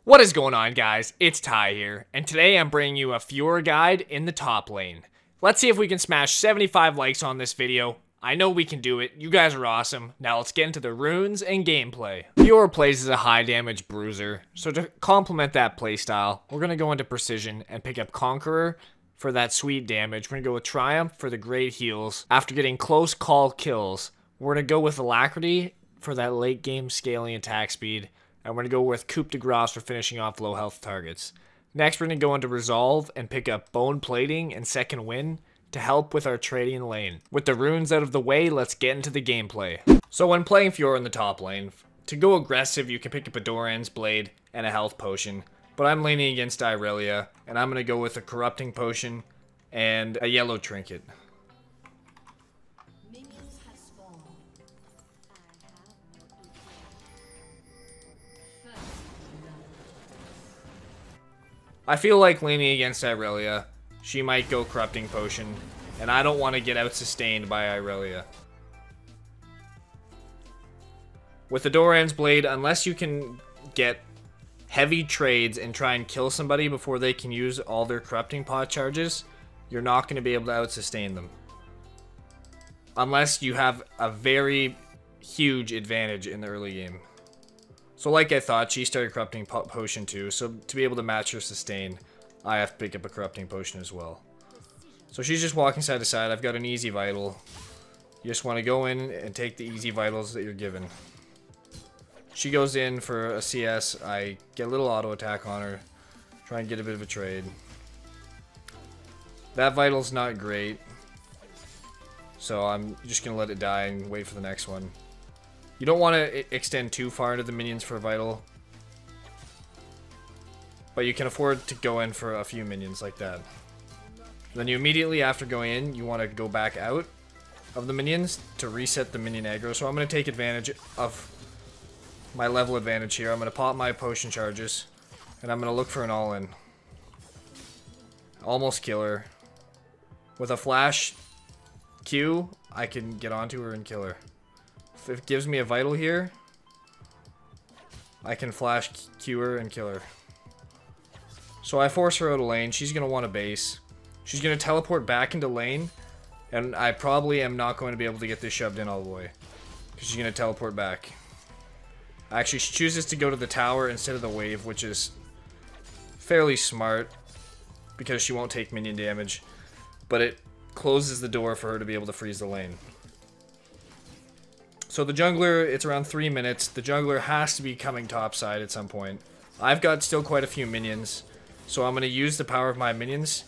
What is going on, guys? It's Ty here, and today I'm bringing you a Fiora guide in the top lane. Let's see if we can smash 75 likes on this video. I know we can do it. You guys are awesome. Now let's get into the runes and gameplay. Fiora plays as a high damage bruiser, so to complement that playstyle, we're going to go into precision and pick up Conqueror for that sweet damage. We're going to go with Triumph for the great heals. After getting close call kills, we're going to go with Alacrity for that late game scaling attack speed. And we're going to go with Coup de Grace for finishing off low health targets. Next, we're going to go into Resolve and pick up Bone Plating and Second Wind to help with our trading lane. With the runes out of the way, let's get into the gameplay. So when playing Fiora in the top lane, to go aggressive, you can pick up a Doran's Blade and a health potion. But I'm leaning against Irelia, and I'm going to go with a Corrupting Potion and a Yellow Trinket. I feel like leaning against Irelia. She might go Corrupting Potion, and I don't want to get out-sustained by Irelia. With the Doran's Blade, unless you can get heavy trades and try and kill somebody before they can use all their Corrupting Pot charges, you're not going to be able to out-sustain them. Unless you have a very huge advantage in the early game. So like I thought, she started Corrupting Potion too, so to be able to match her sustain, I have to pick up a Corrupting Potion as well. So she's just walking side to side. I've got an easy vital. You just want to go in and take the easy vitals that you're given. She goes in for a CS. I get a little auto attack on her. Try and get a bit of a trade. That vital's not great. So I'm just going to let it die and wait for the next one. You don't want to extend too far into the minions for a vital. But you can afford to go in for a few minions like that. Then you immediately, after going in, you want to go back out of the minions to reset the minion aggro. So I'm going to take advantage of my level advantage here. I'm going to pop my potion charges. And I'm going to look for an all-in. Almost kill her. With a flash Q, I can get onto her and kill her. If it gives me a vital here, I can flash Q her and kill her. So I force her out of lane. She's going to want a base. She's going to teleport back into lane. And I probably am not going to be able to get this shoved in all the way. Because she's going to teleport back. Actually, she chooses to go to the tower instead of the wave, which is fairly smart. Because she won't take minion damage. But it closes the door for her to be able to freeze the lane. So the jungler, it's around 3 minutes. The jungler has to be coming topside at some point. I've got still quite a few minions. So I'm going to use the power of my minions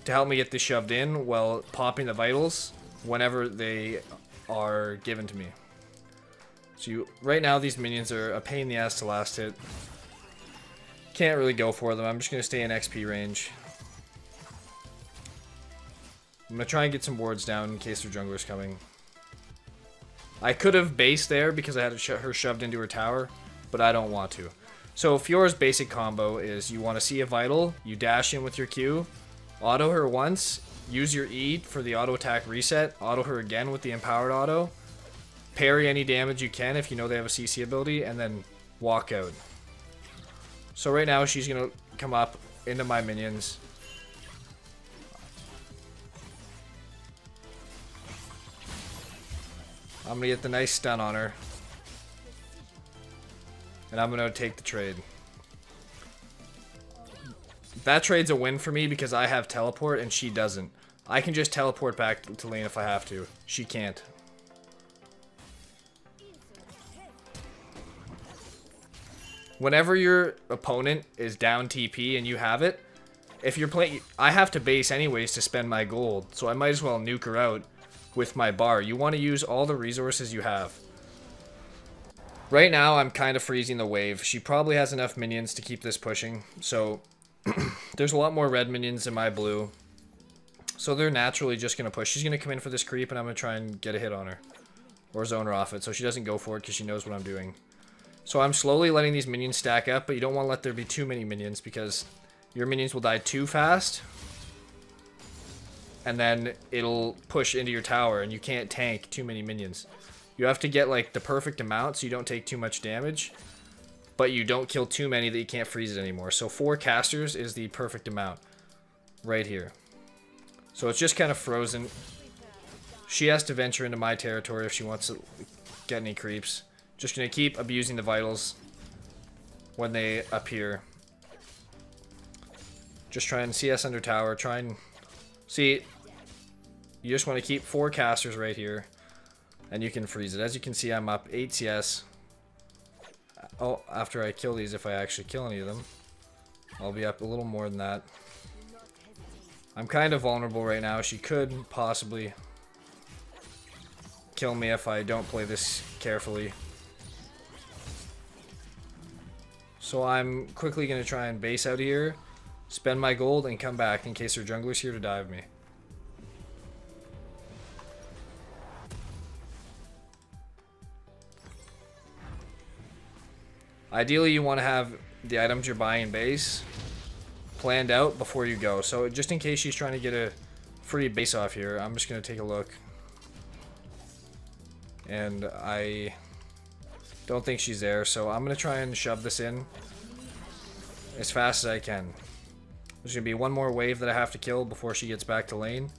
to help me get this shoved in while popping the vitals whenever they are given to me. So right now these minions are a pain in the ass to last hit. Can't really go for them. I'm just going to stay in XP range. I'm going to try and get some wards down in case their jungler's coming. I could have based there because I had her shoved into her tower, but I don't want to. So Fiora's basic combo is you want to see a vital, you dash in with your Q, auto her once, use your E for the auto attack reset, auto her again with the empowered auto, parry any damage you can if you know they have a CC ability, and then walk out. So right now she's going to come up into my minions. I'm going to get the nice stun on her. And I'm going to take the trade. That trade's a win for me because I have teleport and she doesn't. I can just teleport back to lane if I have to. She can't. Whenever your opponent is down TP and you have it, if you're playing... I have to base anyways to spend my gold, so I might as well nuke her out with my bar. You want to use all the resources you have. Right now, I'm kind of freezing the wave. She probably has enough minions to keep this pushing. So, there's a lot more red minions in my blue. So they're naturally just going to push. She's going to come in for this creep, and I'm going to try and get a hit on her. Or zone her off it, so she doesn't go for it because she knows what I'm doing. So I'm slowly letting these minions stack up, but you don't want to let there be too many minions because your minions will die too fast. And then it'll push into your tower, and you can't tank too many minions. You have to get like the perfect amount so you don't take too much damage. but you don't kill too many that you can't freeze it anymore. So 4 casters is the perfect amount right here. So it's just kind of frozen. She has to venture into my territory if she wants to get any creeps. Just gonna keep abusing the vitals when they appear. Just try and CS under tower. Try and see. You just want to keep 4 casters right here, and you can freeze it. As you can see, I'm up 8 CS. Oh, after I kill these, if I actually kill any of them, I'll be up a little more than that. I'm kind of vulnerable right now. She could possibly kill me if I don't play this carefully. So I'm quickly going to try and base out here, spend my gold, and come back in case her jungler's here to dive me. Ideally, you want to have the items you're buying in base planned out before you go. So just in case she's trying to get a free base off here, I'm just going to take a look. And I don't think she's there, so I'm going to try and shove this in as fast as I can. There's going to be one more wave that I have to kill before she gets back to lane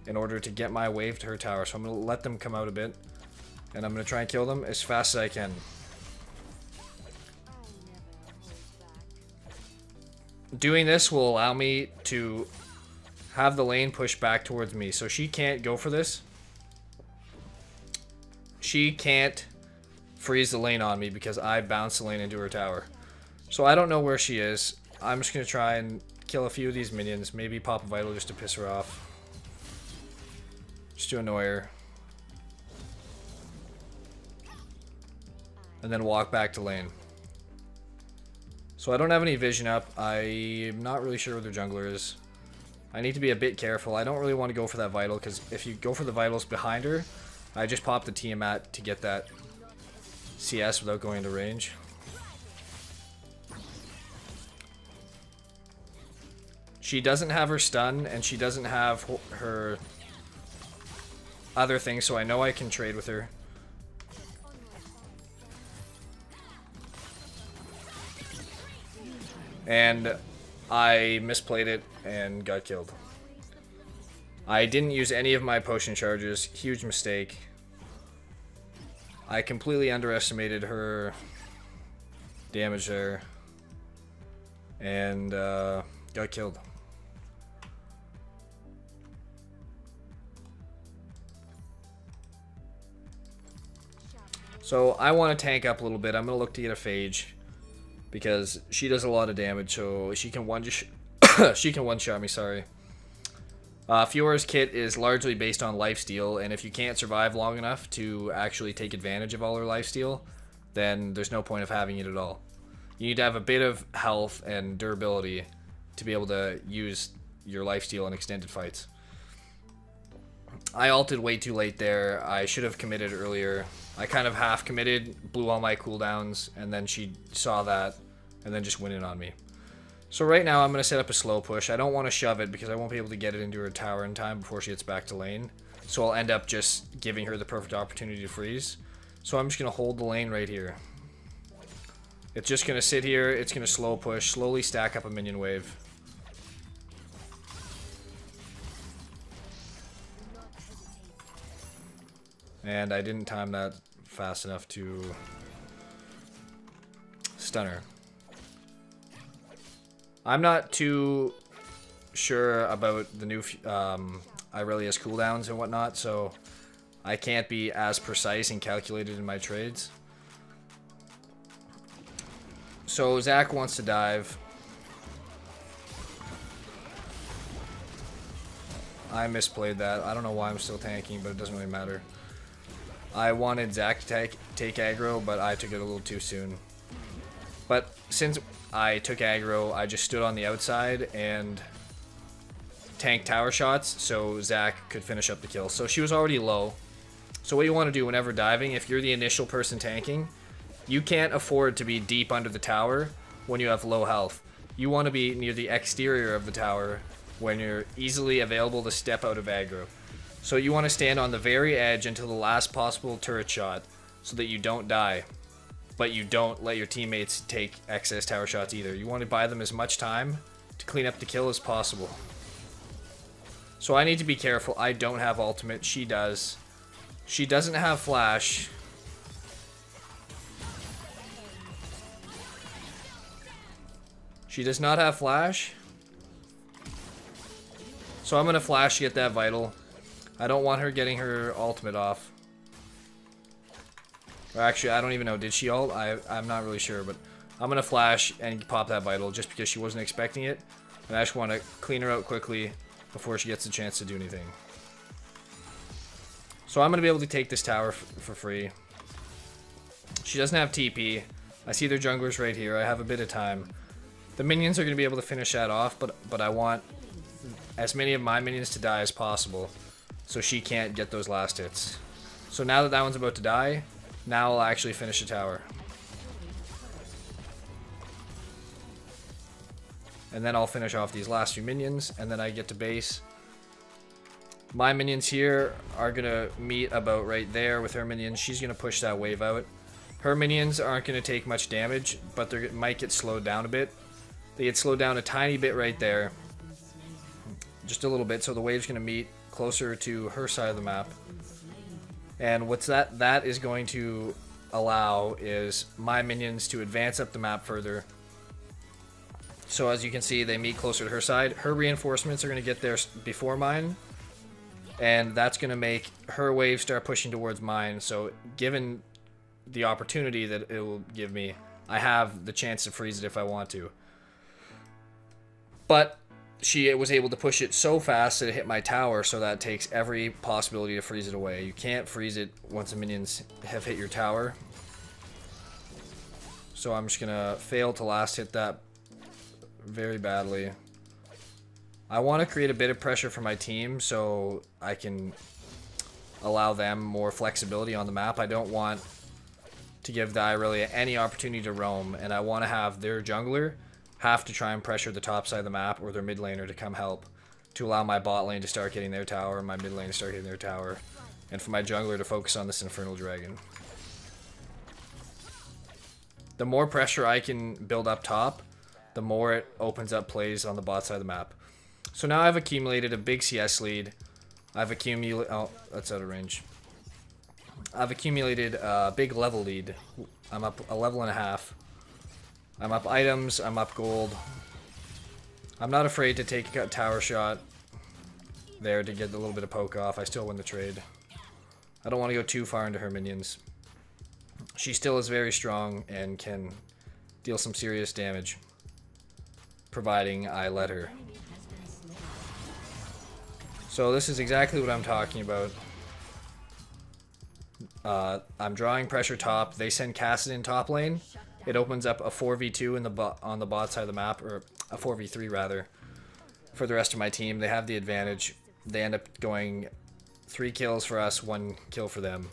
in order to get my wave to her tower. So I'm going to let them come out a bit, and I'm going to try and kill them as fast as I can. Doing this will allow me to have the lane push back towards me, so she can't go for this. She can't freeze the lane on me because I bounced the lane into her tower. So I don't know where she is. I'm just going to try and kill a few of these minions. Maybe pop a vital just to piss her off. Just to annoy her. And then walk back to lane. So I don't have any vision up. I'm not really sure where their jungler is. I need to be a bit careful. I don't really want to go for that vital, because if you go for the vitals behind her, I just pop the Tiamat to get that CS without going into range. She doesn't have her stun, and she doesn't have her other things, so I know I can trade with her. And I misplayed it and got killed. I didn't use any of my potion charges. Huge mistake. I completely underestimated her damage there. And got killed. So I want to tank up a little bit. I'm going to look to get a Phage, because she does a lot of damage, so she can one-shot me, sorry. Fiora's kit is largely based on lifesteal, and if you can't survive long enough to actually take advantage of all her lifesteal, then there's no point of having it at all. You need to have a bit of health and durability to be able to use your lifesteal in extended fights. I ulted way too late there. I should have committed earlier. I kind of half committed, blew all my cooldowns, and then she saw that and then just went in on me. So right now I'm going to set up a slow push. I don't want to shove it because I won't be able to get it into her tower in time before she gets back to lane. So I'll end up just giving her the perfect opportunity to freeze. So I'm just going to hold the lane right here. It's just going to sit here. It's going to slow push, slowly stack up a minion wave. And I didn't time that fast enough to stun her. I'm not too sure about the new Irelia's cooldowns and whatnot, so I can't be as precise and calculated in my trades. So Zach wants to dive. I misplayed that. I don't know why I'm still tanking, but it doesn't really matter. I wanted Zach to take aggro, but I took it a little too soon. But since I took aggro, I just stood on the outside and tanked tower shots so Zach could finish up the kill. So she was already low. So what you want to do whenever diving, if you're the initial person tanking, you can't afford to be deep under the tower when you have low health. You want to be near the exterior of the tower when you're easily available to step out of aggro. So you want to stand on the very edge until the last possible turret shot so that you don't die. but you don't let your teammates take excess tower shots either. You want to buy them as much time to clean up the kill as possible. So I need to be careful. I don't have ultimate. She does. She doesn't have flash. She does not have flash. So I'm going to flash to get that vital. I don't want her getting her ultimate off. Or actually, I don't even know. Did she ult? I'm not really sure, but I'm going to flash and pop that vital just because she wasn't expecting it. And I just want to clean her out quickly before she gets a chance to do anything. So I'm going to be able to take this tower for free. She doesn't have TP. I see their junglers right here. I have a bit of time. The minions are going to be able to finish that off, but I want as many of my minions to die as possible so she can't get those last hits. So now that that one's about to die, now I'll actually finish the tower. And then I'll finish off these last few minions, and then I get to base. My minions here are going to meet about right there with her minions. She's going to push that wave out. Her minions aren't going to take much damage, but they might get slowed down a bit. They get slowed down a tiny bit right there. Just a little bit, so the wave's going to meet closer to her side of the map. And what's that is going to allow is my minions to advance up the map further. So as you can see, they meet closer to her side. Her reinforcements are going to get there before mine. And that's going to make her wave start pushing towards mine. So given the opportunity that it will give me, I have the chance to freeze it if I want to. But she was able to push it so fast that it hit my tower, so that takes every possibility to freeze it away. You can't freeze it once the minions have hit your tower. So I'm just going to fail to last hit that very badly. I want to create a bit of pressure for my team so I can allow them more flexibility on the map. I don't want to give the Irelia any opportunity to roam, and I want to have their jungler have to try and pressure the top side of the map or their mid laner to come help to allow my bot lane to start getting their tower, my mid lane to start hitting their tower, and for my jungler to focus on this Infernal Dragon. The more pressure I can build up top, the more it opens up plays on the bot side of the map. So now I've accumulated a big CS lead. I've accumulated... Oh, that's out of range. I've accumulated a big level lead. I'm up a level and a half. I'm up items. I'm up gold. I'm not afraid to take a tower shot there to get a little bit of poke off. I still win the trade. I don't want to go too far into her minions. She still is very strong and can deal some serious damage, providing I let her. So this is exactly what I'm talking about. I'm drawing pressure top. They send Cassid in top lane. It opens up a 4v2 in the on the bot side of the map, or a 4v3 rather, for the rest of my team. They have the advantage. They end up going 3 kills for us, 1 kill for them.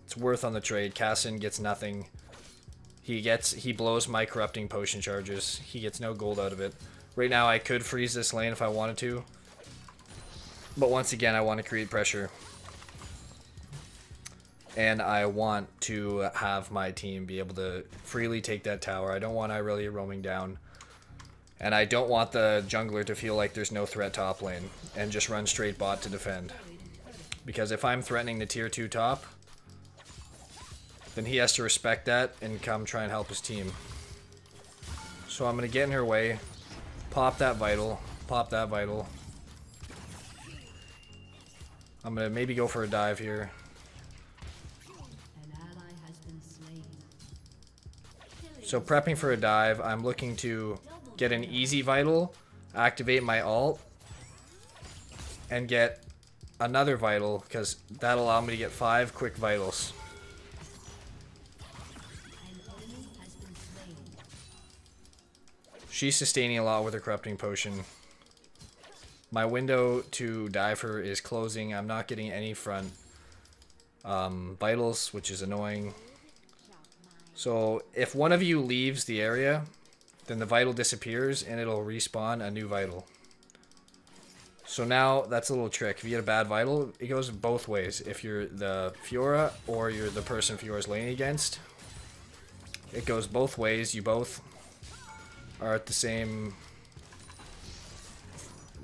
It's worth on the trade. Cassid gets nothing. He blows my corrupting potion charges. He gets no gold out of it. Right now I could freeze this lane if I wanted to, but once again I want to create pressure. And I want to have my team be able to freely take that tower. I don't want Irelia roaming down. And I don't want the jungler to feel like there's no threat top lane and just run straight bot to defend. Because if I'm threatening the tier 2 top, then he has to respect that and come try and help his team. So I'm going to get in her way, pop that vital, pop that vital. I'm going to maybe go for a dive here. So prepping for a dive, I'm looking to get an easy vital, activate my ult, and get another vital, because that'll allow me to get 5 quick vitals. She's sustaining a lot with her corrupting potion. My window to dive her is closing. I'm not getting any front vitals, which is annoying. So if one of you leaves the area, then the vital disappears and it'll respawn a new vital. So now that's a little trick. If you get a bad vital, it goes both ways. If you're the Fiora or you're the person Fiora's laning against, it goes both ways. You both are at the same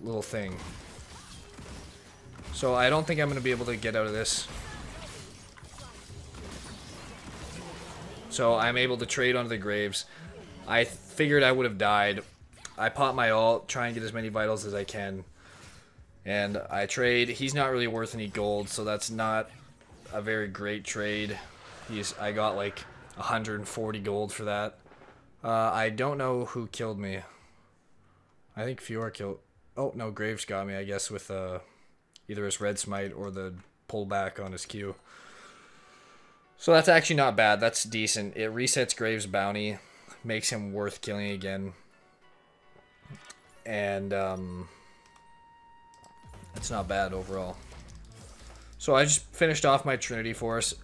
little thing. So I don't think I'm going to be able to get out of this. So I'm able to trade onto the Graves. I figured I would have died. I pop my ult, try and get as many vitals as I can. And I trade. He's not really worth any gold, so that's not a very great trade. I got like 140 gold for that. I don't know who killed me. I think Fiora killed... Oh, no, Graves got me, I guess, with either his red smite or the pullback on his Q. So that's actually not bad. That's decent. It resets Graves' bounty, makes him worth killing again. And it's not bad overall. So I just finished off my Trinity Force.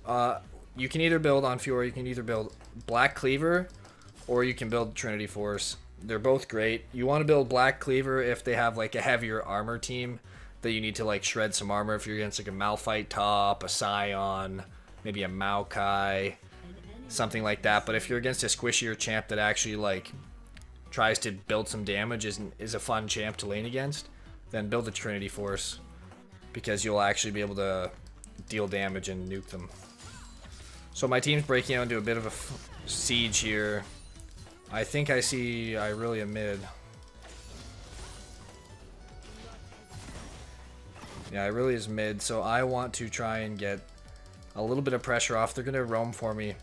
You can either build on Fiora, you can either build Black Cleaver, or you can build Trinity Force. They're both great. You want to build Black Cleaver if they have like a heavier armor team that you need to like shred some armor. If you're against like a Malphite top, a Scion, maybe a Maokai, something like that. But if you're against a squishier champ that actually like tries to build some damage, is a fun champ to lane against, then build the Trinity Force, because you'll actually be able to deal damage and nuke them. So my team's breaking out into a bit of a siege here. I think I see Irelia mid. Yeah, Irelia is mid, so I want to try and get a little bit of pressure off. They're going to roam for me.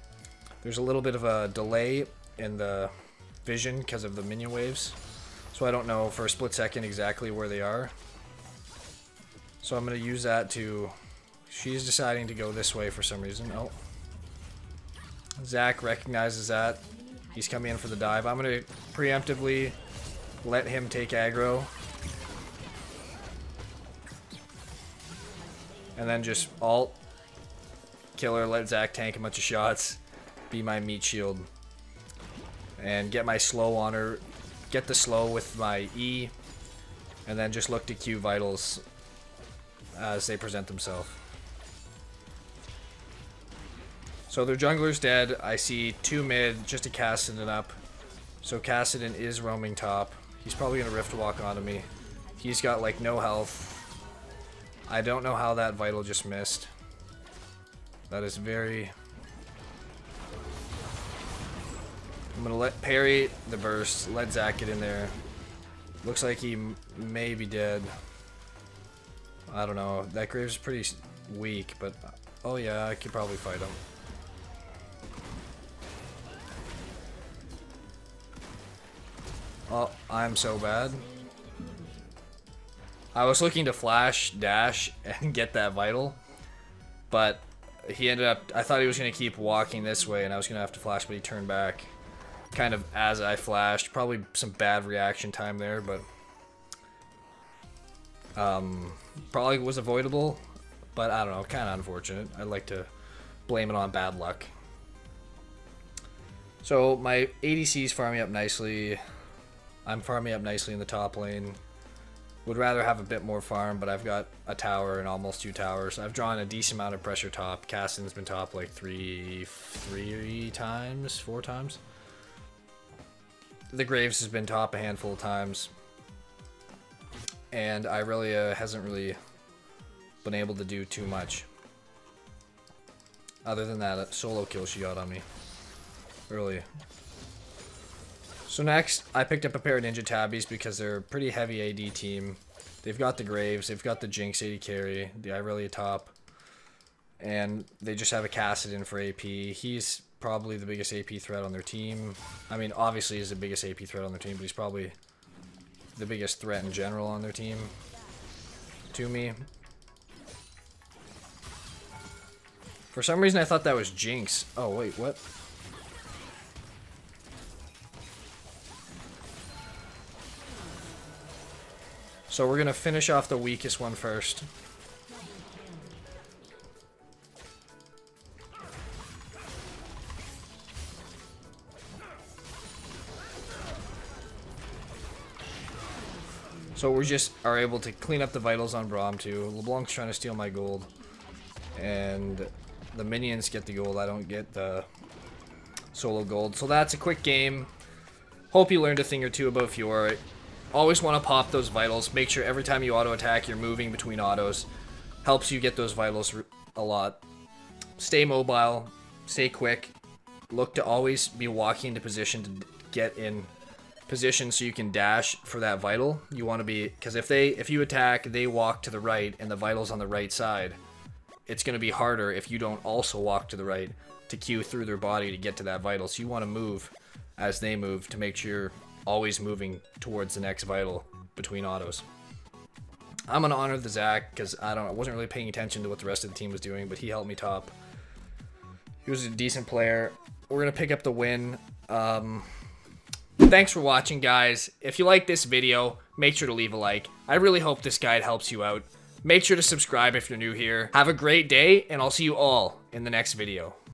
There's a little bit of a delay in the vision because of the minion waves, so I don't know for a split second exactly where they are. So I'm going to use that to... She's deciding to go this way for some reason. Oh. Zach recognizes that. He's coming in for the dive. I'm going to preemptively let him take aggro. And then just ult. Kill her, let Zach tank a bunch of shots. Be my meat shield. And get my slow on her. Get the slow with my E. And then just look to Q vitals as they present themselves. So their jungler's dead. I see 2 mid, just a Kassadin up. So Kassadin is roaming top. He's probably going to Rift Walk onto me. He's got like no health. I don't know how that vital just missed. That is very... I'm going to let parry the burst, let Zach get in there. Looks like he may be dead. I don't know. That Graves is pretty weak, but... Oh yeah, I could probably fight him. Oh, I'm so bad. I was looking to flash, dash, and get that vital, but he ended up... I thought he was going to keep walking this way, and I was going to have to flash, but he turned back kind of as I flashed. Probably some bad reaction time there, but... probably was avoidable, but I don't know, kind of unfortunate. I'd like to blame it on bad luck. So my ADC's farming up nicely. I'm farming up nicely in the top lane. Would rather have a bit more farm, but I've got a tower and almost 2 towers. I've drawn a decent amount of pressure top. Kassadin's been top like 4 times. The Graves has been top a handful of times. And Irelia hasn't really been able to do too much. Other than that, a solo kill she got on me early. So next, I picked up a pair of Ninja Tabbies because they're a pretty heavy AD team. They've got the Graves, they've got the Jinx AD carry, the Irelia top, and they just have a Kassadin for AP. He's probably the biggest AP threat on their team. I mean, obviously he's the biggest AP threat on their team, but he's probably the biggest threat in general on their team to me. For some reason I thought that was Jinx. Oh wait, what? So we're gonna finish off the weakest one first. So we just are able to clean up the vitals on Braum too. LeBlanc's trying to steal my gold. And the minions get the gold. I don't get the solo gold. So that's a quick game. Hope you learned a thing or two about Fiora. Always want to pop those vitals. Make sure every time you auto attack, you're moving between autos. Helps you get those vitals a lot. Stay mobile. Stay quick. Look to always be walking into position to get in position so you can dash for that vital. You want to be, because if you attack, they walk to the right and the vital's on the right side. It's going to be harder if you don't also walk to the right to queue through their body to get to that vital. So you want to move as they move to make sure you're always moving towards the next vital between autos. I'm going to honor the Zach because I wasn't really paying attention to what the rest of the team was doing, but he helped me top. He was a decent player. We're going to pick up the win. Thanks for watching, guys. If you like this video, make sure to leave a like. I really hope this guide helps you out. Make sure to subscribe if you're new here. Have a great day, and I'll see you all in the next video.